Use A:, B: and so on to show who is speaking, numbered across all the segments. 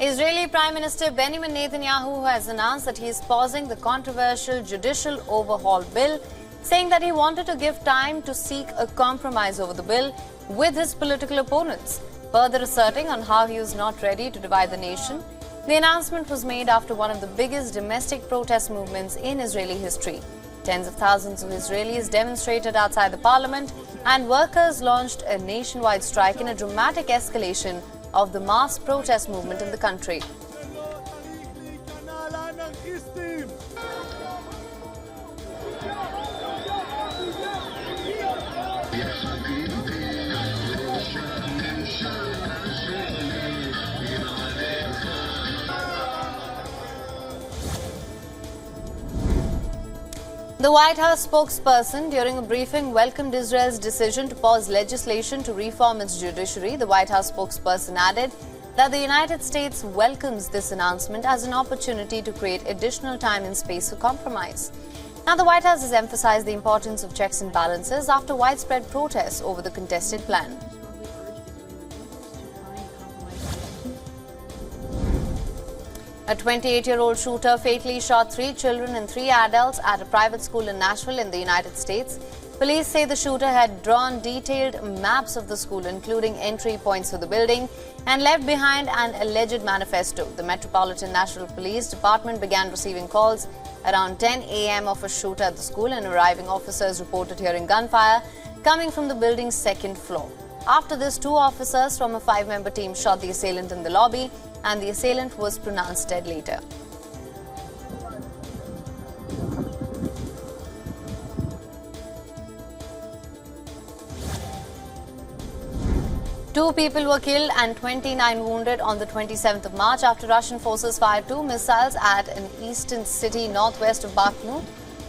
A: Israeli Prime Minister Benjamin Netanyahu has announced that he is pausing the controversial judicial overhaul bill, saying that he wanted to give time to seek a compromise over the bill with his political opponents, further asserting on how he was not ready to divide the nation. The announcement was made after one of the biggest domestic protest movements in Israeli history. Tens of thousands of Israelis demonstrated outside the parliament, and workers launched a nationwide strike in a dramatic escalation of the mass protest movement in the country. The White House spokesperson during a briefing welcomed Israel's decision to pause legislation to reform its judiciary. The White House spokesperson added that the United States welcomes this announcement as an opportunity to create additional time and space for compromise. Now, the White House has emphasized the importance of checks and balances after widespread protests over the contested plan. A 28-year-old shooter fatally shot 3 children and 3 adults at a private school in Nashville in the United States. Police say the shooter had drawn detailed maps of the school, including entry points for the building, and left behind an alleged manifesto. The Metropolitan Nashville Police Department began receiving calls around 10 a.m. of a shooter at the school, and arriving officers reported hearing gunfire coming from the building's second floor. After this, 2 officers from a 5-member team shot the assailant in the lobby, and the assailant was pronounced dead later. Two people were killed and 29 wounded on the 27th of March after Russian forces fired 2 missiles at an eastern city northwest of Bakhmut,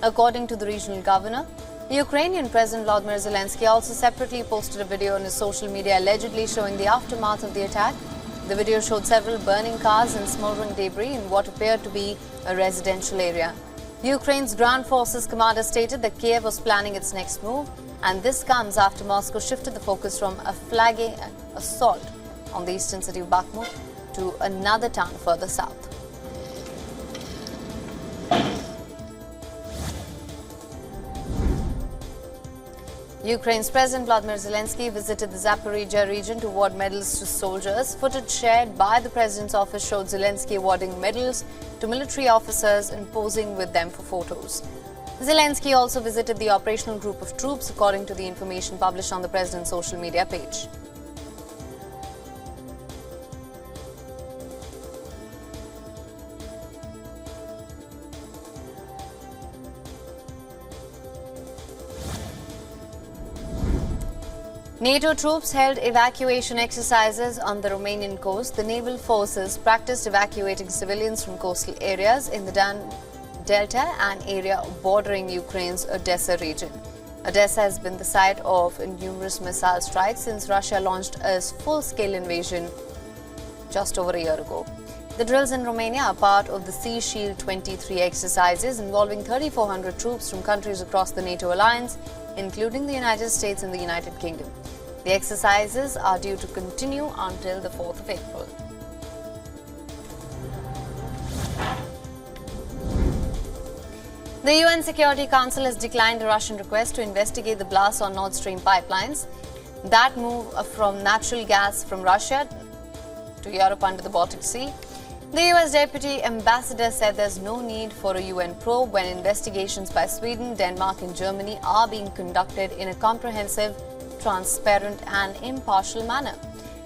A: according to the regional governor. The Ukrainian President Volodymyr Zelensky also separately posted a video on his social media allegedly showing the aftermath of the attack. The video showed several burning cars and smoldering debris in what appeared to be a residential area. Ukraine's ground forces commander stated that Kiev was planning its next move, and this comes after Moscow shifted the focus from a flagging assault on the eastern city of Bakhmut to another town further south. Ukraine's President Volodymyr Zelensky visited the Zaporizhzhia region to award medals to soldiers. Footage shared by the President's office showed Zelensky awarding medals to military officers and posing with them for photos. Zelensky also visited the operational group of troops, according to the information published on the President's social media page. NATO troops held evacuation exercises on the Romanian coast. The naval forces practiced evacuating civilians from coastal areas in the Don Delta, an area bordering Ukraine's Odessa region. Odessa has been the site of numerous missile strikes since Russia launched a full-scale invasion just over a year ago. The drills in Romania are part of the Sea Shield 23 exercises involving 3,400 troops from countries across the NATO alliance, including the United States and the United Kingdom. The exercises are due to continue until the 4th of April. The UN Security Council has declined a Russian request to investigate the blasts on Nord Stream pipelines that move from natural gas from Russia to Europe under the Baltic Sea. The US Deputy Ambassador said there's no need for a UN probe when investigations by Sweden, Denmark and Germany are being conducted in a comprehensive, transparent and impartial manner.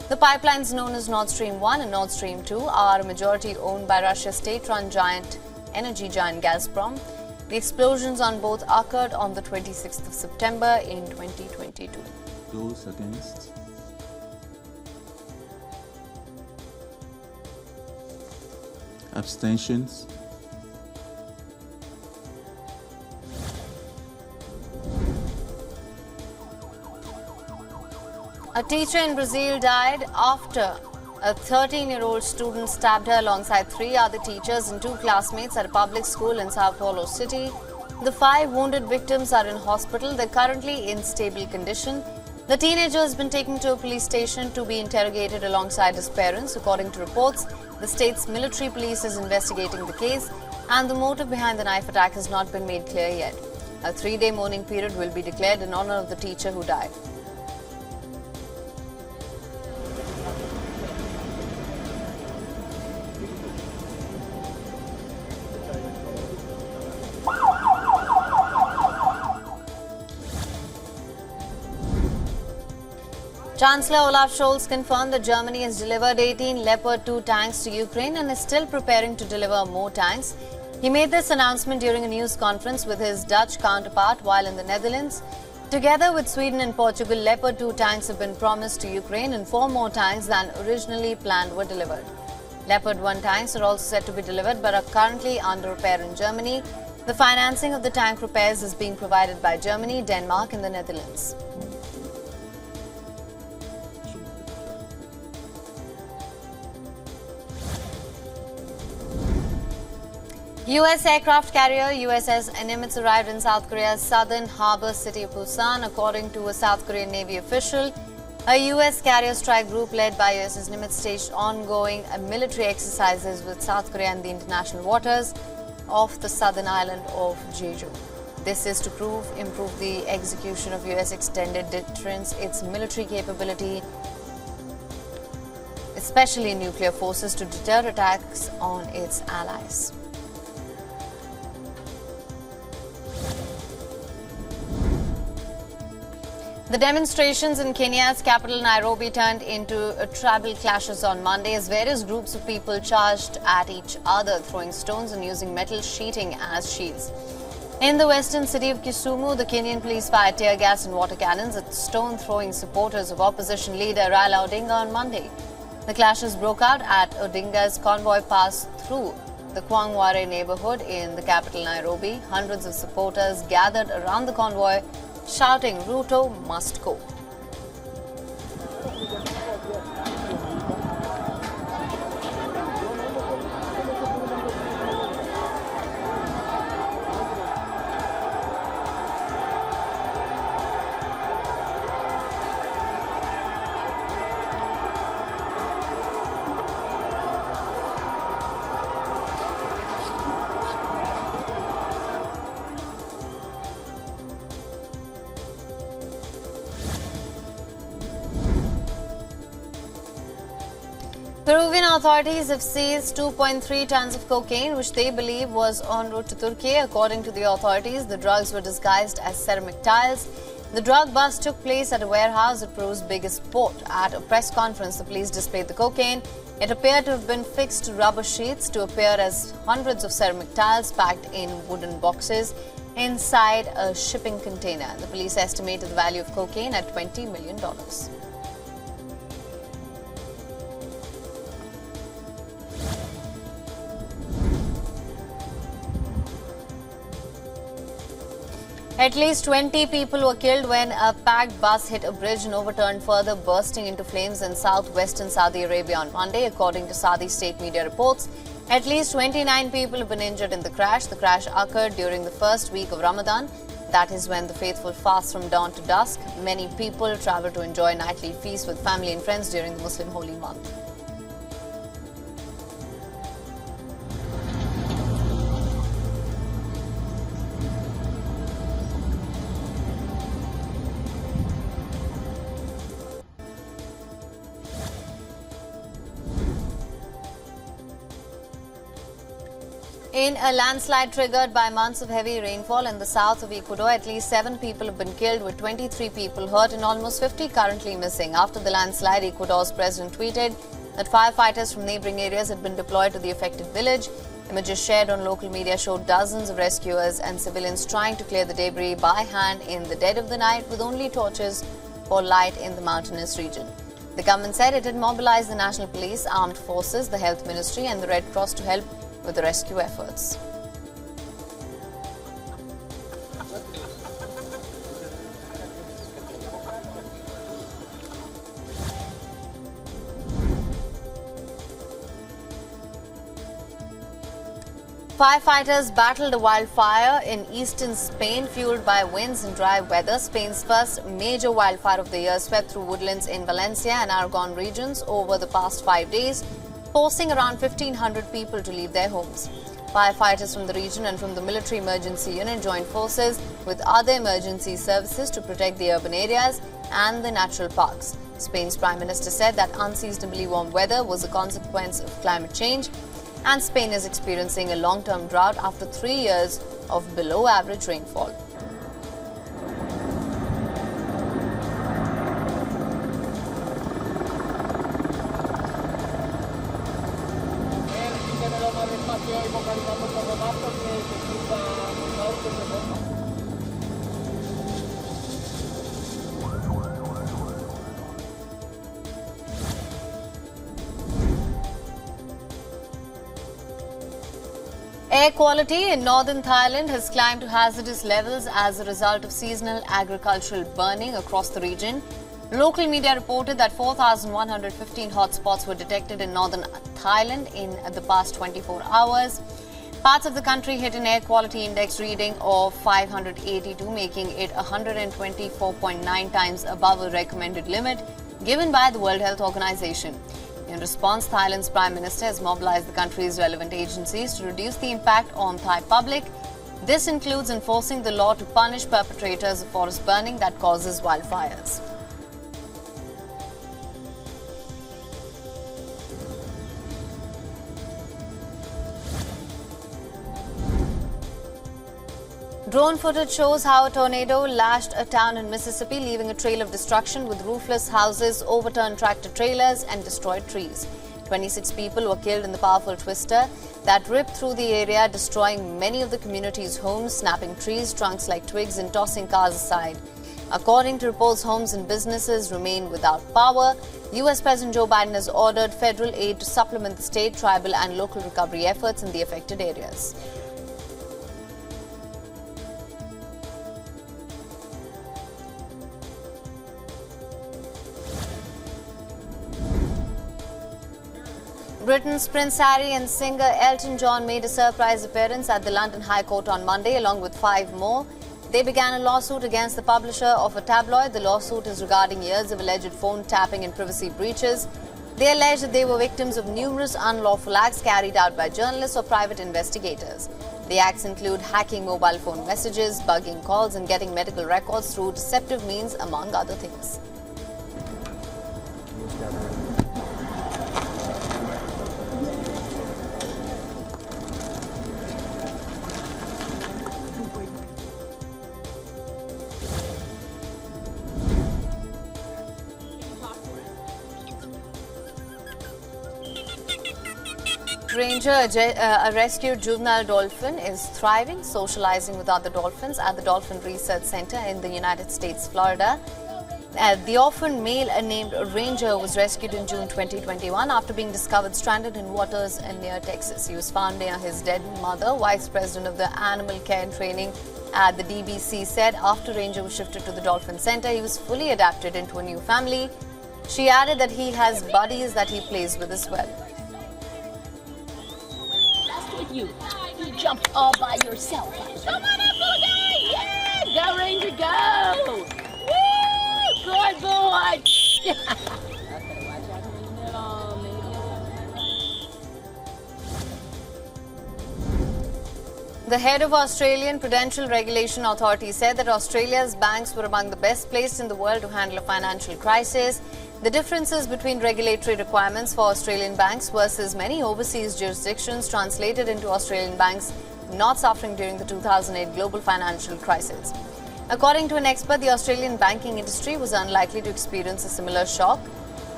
A: The pipelines known as Nord Stream 1 and Nord Stream 2 are majority owned by Russia's state-run energy giant Gazprom. The explosions on both occurred on the 26th of September in 2022.
B: Those against? Abstentions?
A: A teacher in Brazil died after a 13-year-old student stabbed her alongside 3 other teachers and 2 classmates at a public school in Sao Paulo City. The 5 wounded victims are in hospital. They're currently in stable condition. The teenager has been taken to a police station to be interrogated alongside his parents. According to reports, The state's military police is investigating the case, and the motive behind the knife attack has not been made clear yet. A 3-day mourning period will be declared in honor of the teacher who died. Chancellor Olaf Scholz confirmed that Germany has delivered 18 Leopard 2 tanks to Ukraine and is still preparing to deliver more tanks. He made this announcement during a news conference with his Dutch counterpart while in the Netherlands. Together with Sweden and Portugal, Leopard 2 tanks have been promised to Ukraine and 4 more tanks than originally planned were delivered. Leopard 1 tanks are also set to be delivered but are currently under repair in Germany. The financing of the tank repairs is being provided by Germany, Denmark and the Netherlands. U.S. aircraft carrier USS Nimitz arrived in South Korea's southern harbor city of Busan, according to a South Korean Navy official. A U.S. carrier strike group led by USS Nimitz staged ongoing military exercises with South Korea in the international waters off the southern island of Jeju. This is to improve the execution of U.S. extended deterrence, its military capability, especially nuclear forces, to deter attacks on its allies. The demonstrations in Kenya's capital Nairobi turned into tribal clashes on Monday as various groups of people charged at each other, throwing stones and using metal sheeting as shields. In the western city of Kisumu, the Kenyan police fired tear gas and water cannons at stone-throwing supporters of opposition leader Raila Odinga on Monday. The clashes broke out at Odinga's convoy passed through the Kwangware neighborhood in the capital Nairobi. Hundreds of supporters gathered around the convoy, shouting, "Ruto must go." Peruvian authorities have seized 2.3 tons of cocaine, which they believe was en route to Turkey. According to the authorities, the drugs were disguised as ceramic tiles. The drug bust took place at a warehouse at Peru's biggest port. At a press conference, the police displayed the cocaine. It appeared to have been fixed to rubber sheets to appear as hundreds of ceramic tiles packed in wooden boxes inside a shipping container. The police estimated the value of cocaine at $20 million. At least 20 people were killed when a packed bus hit a bridge and overturned, further bursting into flames in southwestern Saudi Arabia on Monday, according to Saudi state media reports. At least 29 people have been injured in the crash. The crash occurred during the first week of Ramadan. That is when the faithful fast from dawn to dusk. Many people travel to enjoy nightly feasts with family and friends during the Muslim holy month. In a landslide triggered by months of heavy rainfall in the south of Ecuador, at least 7 people have been killed, with 23 people hurt and almost 50 currently missing. After the landslide, Ecuador's president tweeted that firefighters from neighboring areas had been deployed to the affected village. Images shared on local media showed dozens of rescuers and civilians trying to clear the debris by hand in the dead of the night with only torches for light in the mountainous region. The government said it had mobilized the National Police, Armed Forces, the Health Ministry and the Red Cross to help with the rescue efforts. Firefighters battled a wildfire in eastern Spain, fueled by winds and dry weather. Spain's first major wildfire of the year swept through woodlands in Valencia and Aragon regions over the past 5 days. forcing around 1,500 people to leave their homes. Firefighters from the region and from the military emergency unit joined forces with other emergency services to protect the urban areas and the natural parks. Spain's Prime Minister said that unseasonably warm weather was a consequence of climate change, and Spain is experiencing a long-term drought after 3 years of below-average rainfall. Air quality in northern Thailand has climbed to hazardous levels as a result of seasonal agricultural burning across the region. Local media reported that 4,115 hotspots were detected in northern Thailand in the past 24 hours. Parts of the country hit an air quality index reading of 582, making it 124.9 times above a recommended limit given by the World Health Organization. In response, Thailand's Prime Minister has mobilized the country's relevant agencies to reduce the impact on Thai public. This includes enforcing the law to punish perpetrators of forest burning that causes wildfires. Drone footage shows how a tornado lashed a town in Mississippi, leaving a trail of destruction with roofless houses, overturned tractor trailers and destroyed trees. 26 people were killed in the powerful twister that ripped through the area, destroying many of the community's homes, snapping trees, trunks like twigs and tossing cars aside. According to reports, homes and businesses remain without power. U.S. President Joe Biden has ordered federal aid to supplement the state, tribal and local recovery efforts in the affected areas. Britain's Prince Harry and singer Elton John made a surprise appearance at the London High Court on Monday, along with 5 more. They began a lawsuit against the publisher of a tabloid. The lawsuit is regarding years of alleged phone tapping and privacy breaches. They allege that they were victims of numerous unlawful acts carried out by journalists or private investigators. The acts include hacking mobile phone messages, bugging calls, and getting medical records through deceptive means, among other things. Ranger, a rescued juvenile dolphin, is thriving, socializing with other dolphins at the Dolphin Research Center in the United States, Florida. The orphan male named Ranger was rescued in June 2021 after being discovered stranded in waters near Texas. He was found near his dead mother. Vice President of the Animal Care and Training at the DBC said after Ranger was shifted to the Dolphin Center, he was fully adapted into a new family. She added that he has buddies that he plays with as well.
C: You jumped all by yourself. Come on up, Boogie! Yeah! Go, Ranger, go! Woo! Good boy!
A: The head of Australian Prudential Regulation Authority said that Australia's banks were among the best placed in the world to handle a financial crisis. The differences between regulatory requirements for Australian banks versus many overseas jurisdictions translated into Australian banks not suffering during the 2008 global financial crisis. According to an expert, the Australian banking industry was unlikely to experience a similar shock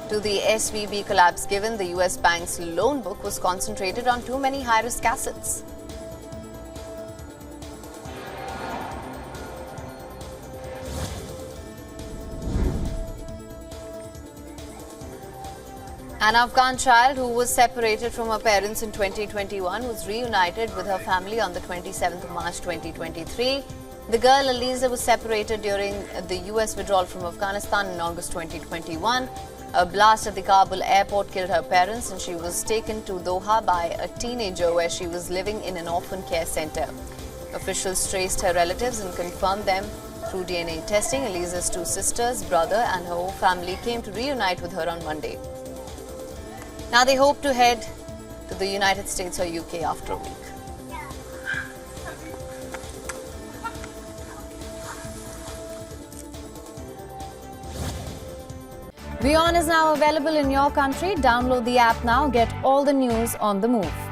A: to the SVB collapse given the US bank's loan book was concentrated on too many high-risk assets. An Afghan child who was separated from her parents in 2021 was reunited with her family on the 27th of March 2023. The girl, Eliza, was separated during the US withdrawal from Afghanistan in August 2021. A blast at the Kabul airport killed her parents and she was taken to Doha by a teenager where she was living in an orphan care center. Officials traced her relatives and confirmed them through DNA testing. Eliza's 2 sisters, brother and her whole family came to reunite with her on Monday. Now they hope to head to the United States or UK after a week. WION is now available in your country. Download the app now. Get all the news on the move.